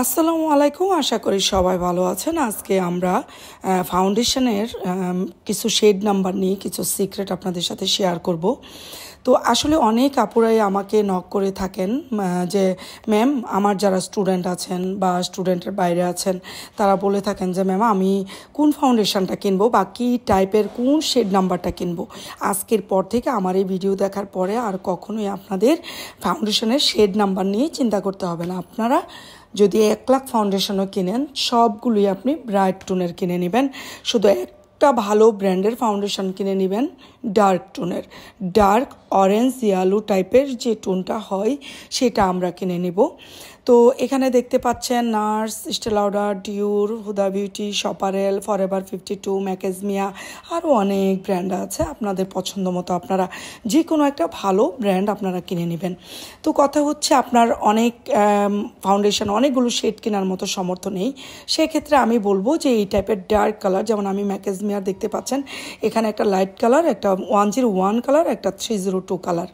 আসসালামু আলাইকুম। আশা করি সবাই ভালো আছেন। আজকে আমরা ফাউন্ডেশনের কিছু শেড নাম্বার নিয়ে কিছু সিক্রেট আপনাদের সাথে শেয়ার করব। তো আসলে অনেক আপুরাই আমাকে নক করে থাকেন যে ম্যাম, আমার যারা স্টুডেন্ট আছেন বা স্টুডেন্টের বাইরে আছেন তারা বলে থাকেন যে ম্যাম আমি কোন ফাউন্ডেশনটা কিনবো বা কী টাইপের কোন শেড নাম্বারটা কিনবো। আজকের পর থেকে আমার এই ভিডিও দেখার পরে আর কখনোই আপনাদের ফাউন্ডেশনের শেড নাম্বার নিয়ে চিন্তা করতে হবে না। আপনারা যদি 1 লাখ ফাউন্ডেশনও কিনেন সবগুলোই আপনি ব্রাইট টোনের কিনে নেবেন। শুধু একটা ভালো ব্র্যান্ডের ফাউন্ডেশন কিনে নেবেন ডার্ক টোনের, ডার্ক অরেঞ্জ ইয়েলো টাইপের যে টোনটা হয় সেটা আমরা কিনে নেব। তো এখানে দেখতে পাচ্ছেন নার্স, স্টে লাউডার, ডিউর, হুদা বিউটি, শপারেল, ফরএভার 52, ম্যাকেজমিয়া, আরও অনেক ব্র্যান্ড আছে। আপনাদের পছন্দ মতো আপনারা যে কোনো একটা ভালো ব্র্যান্ড আপনারা কিনে নেবেন। তো কথা হচ্ছে আপনার অনেক ফাউন্ডেশন অনেকগুলো শেড কেনার মতো সামর্থ্য নেই, সেক্ষেত্রে আমি বলবো যে এই টাইপের ডার্ক কালার, যেমন আমি ম্যাকেজমিয়ার দেখতে পাচ্ছেন এখানে একটা লাইট কালার, একটা 101 কালার, একটা 302 কালার।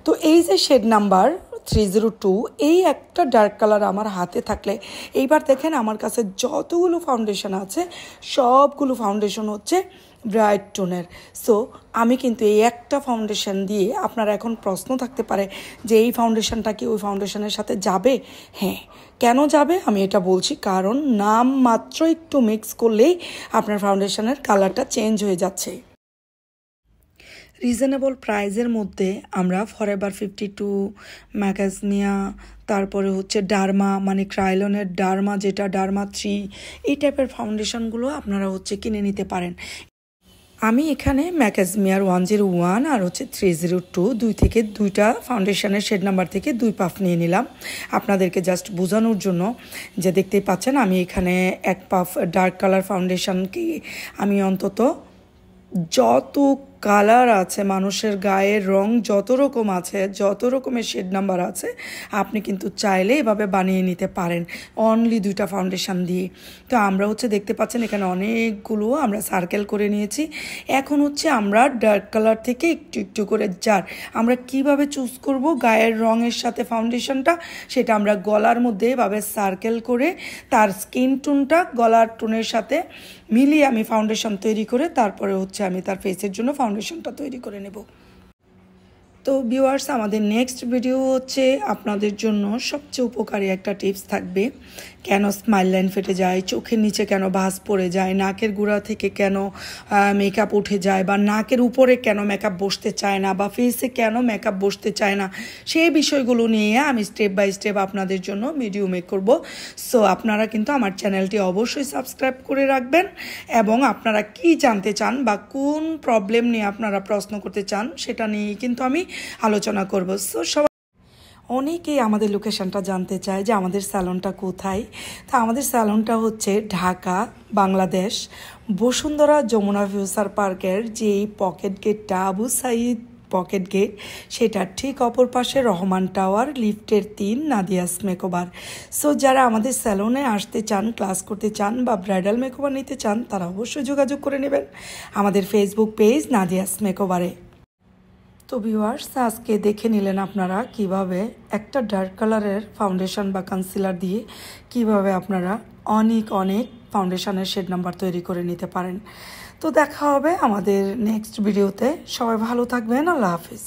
তো এই যে শেড নাম্বার 302, এই একটা ডার্ক কালার আমার হাতে থাকলে, এইবার দেখেন আমার কাছে যতগুলো ফাউন্ডেশন আছে সবগুলো ফাউন্ডেশন হচ্ছে ব্রাইট টোনের। সো আমি কিন্তু এই একটা ফাউন্ডেশন দিয়ে, আপনারা এখন প্রশ্ন থাকতে পারে যে এই ফাউন্ডেশনটা কি ওই ফাউন্ডেশনের সাথে যাবে? হ্যাঁ, কেন যাবে আমি এটা বলছি। কারণ নাম মাত্র একটু মিক্স করলেই আপনার ফাউন্ডেশনের কালারটা চেঞ্জ হয়ে যাচ্ছে। রিজনেবল প্রাইজের মধ্যে আমরা ফরএভার 52, ম্যাকাজমিয়া, তারপরে হচ্ছে ডার্মা মানে ক্রাইলনের ডার্মা, যেটা ডার্মা 3, এই টাইপের ফাউন্ডেশনগুলো আপনারা হচ্ছে কিনে নিতে পারেন। আমি এখানে ম্যাকাজমিয়ার 101 আর হচ্ছে 302 দুইটা ফাউন্ডেশনের শেড নাম্বার থেকে 2 পাফ নিয়ে নিলাম আপনাদেরকে জাস্ট বোঝানোর জন্য। যে দেখতেই পাচ্ছেন আমি এখানে 1 পাফ ডার্ক কালার ফাউন্ডেশনকে আমি অন্তত যত কালার আছে, মানুষের গায়ের রং যত রকম আছে, যত রকমের শেড নাম্বার আছে, আপনি কিন্তু চাইলে এভাবে বানিয়ে নিতে পারেন অনলি 2টা ফাউন্ডেশন দিয়ে। তো আমরা হচ্ছে দেখতে পাচ্ছেন এখানে অনেকগুলো আমরা সার্কেল করে নিয়েছি। এখন হচ্ছে আমরা ডার্ক কালার থেকে একটু একটু করে আমরা কিভাবে চুজ করব গায়ের রঙের সাথে ফাউন্ডেশনটা, সেটা আমরা গলার মধ্যে এভাবে সার্কেল করে তার স্কিন টোনটা গলার টোনের সাথে মিলিয়ে আমি ফাউন্ডেশন তৈরি করে তারপরে হচ্ছে আমি তার ফেসের জন্য ফাউন্ডেশনটা তৈরি করে নেব। তো ভিউয়ার্স, আমাদের নেক্সট ভিডিও হচ্ছে আপনাদের জন্য সবচেয়ে উপকারী একটা টিপস থাকবে। কেন স্মাইল লাইন ফেটে যায়, চোখের নিচে কেন ভাঁজ পড়ে যায়, নাকের গোড়া থেকে কেন মেকআপ উঠে যায়, বা নাকের উপরে কেন মেকআপ বসতে চায় না, বা ফেসে কেন মেকআপ বসতে চায় না, সেই বিষয়গুলো নিয়ে আমি স্টেপ বাই স্টেপ আপনাদের জন্য ভিডিও মেক করব। সো আপনারা কিন্তু আমার চ্যানেলটি অবশ্যই সাবস্ক্রাইব করে রাখবেন, এবং আপনারা কি জানতে চান বা কোন প্রবলেম নিয়ে আপনারা প্রশ্ন করতে চান সেটা নিয়ে কিন্তু আমি আলোচনা করব। সো অনেকেই আমাদের লোকেশনটা জানতে চায় যে আমাদের স্যালনটা কোথায়। তা আমাদের স্যালনটা হচ্ছে ঢাকা, বাংলাদেশ, বসুন্ধরা যমুনা ফিউচার পার্কের যে পকেট গেটটা, আবু সাইদ পকেট গেট, সেটার ঠিক অপর পাশে রহমান টাওয়ার, লিফটের 3, নাদিয়াস মেকওভার। সো যারা আমাদের স্যালনে আসতে চান, ক্লাস করতে চান বা ব্রাইডাল মেকওভার নিতে চান, তারা অবশ্যই যোগাযোগ করে নেবেন আমাদের ফেসবুক পেজ নাদিয়াস মেকওভারে। তো ভিউয়ার্স, আজকে দেখে নিলেন আপনারা কিভাবে একটা ডার্ক কালারের ফাউন্ডেশন বা কনসিলার দিয়ে কিভাবে আপনারা অনেক ফাউন্ডেশনের শেড নাম্বার তৈরি করে নিতে পারেন। তো দেখা হবে আমাদের নেক্সট ভিডিওতে। সবাই ভালো থাকবেন। আল্লাহ হাফিজ।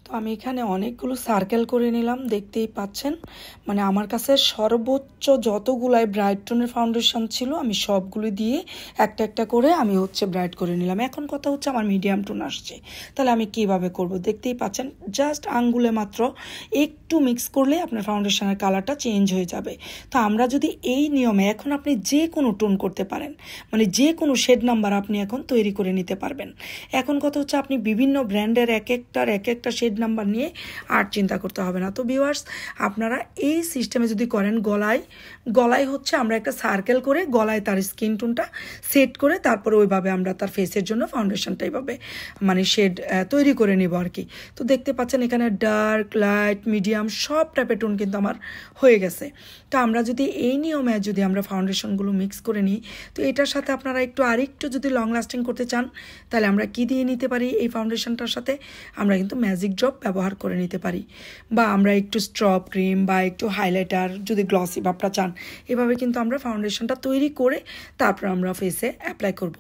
তো আমি এখানে অনেকগুলো সার্কেল করে নিলাম, দেখতেই পাচ্ছেন। মানে আমার কাছে সর্বোচ্চ যতগুলাই ব্রাইট টোনের ফাউন্ডেশন ছিল আমি সবগুলো দিয়ে একটা একটা করে আমি হচ্ছে ব্রাইট করে নিলাম। এখন কথা হচ্ছে আমার মিডিয়াম টোন আসছে, তাহলে আমি কিভাবে করব? দেখতেই পাচ্ছেন জাস্ট আঙ্গুলে মাত্র একটু মিক্স করলে আপনার ফাউন্ডেশনের কালারটা চেঞ্জ হয়ে যাবে। তো আমরা যদি এই নিয়মে, এখন আপনি যে কোনো টোন করতে পারেন, মানে যে কোনো শেড নাম্বার আপনি এখন তৈরি করে নিতে পারবেন। এখন কথা হচ্ছে আপনি বিভিন্ন ব্র্যান্ডের এক একটা শেড নাম্বার নিয়ে আর চিন্তা করতে হবে না। তো ভিউয়ার্স, আপনারা এই সিস্টেমে যদি করেন, গলায় হচ্ছে আমরা একটা সার্কেল করে গলায় তার স্কিন টোনটা সেট করে তারপরে ওইভাবে আমরা তার ফেসের জন্য ফাউন্ডেশনটা এইভাবে মানে শেড তৈরি করে নিব আর কি। তো দেখতে পাচ্ছেন এখানে ডার্ক, লাইট, মিডিয়াম সব টাইপের টোন কিন্তু আমার হয়ে গেছে। তো আমরা যদি এই নিয়মে যদি আমরা ফাউন্ডেশনগুলো মিক্স করে নিই, তো এটার সাথে আপনারা আরেকটু যদি লং লাস্টিং করতে চান, তাহলে আমরা কি দিয়ে নিতে পারি এই ফাউন্ডেশনটার সাথে? আমরা কিন্তু ম্যাজিক ড্রপ ব্যবহার করে নিতে পারি, বা আমরা একটু স্ট্রব ক্রিম বা একটু হাইলাইটার যদি গ্লসি ভাবটা চান, এভাবে কিন্তু আমরা ফাউন্ডেশনটা তৈরি করে তারপর আমরা ফেসে অ্যাপ্লাই করব।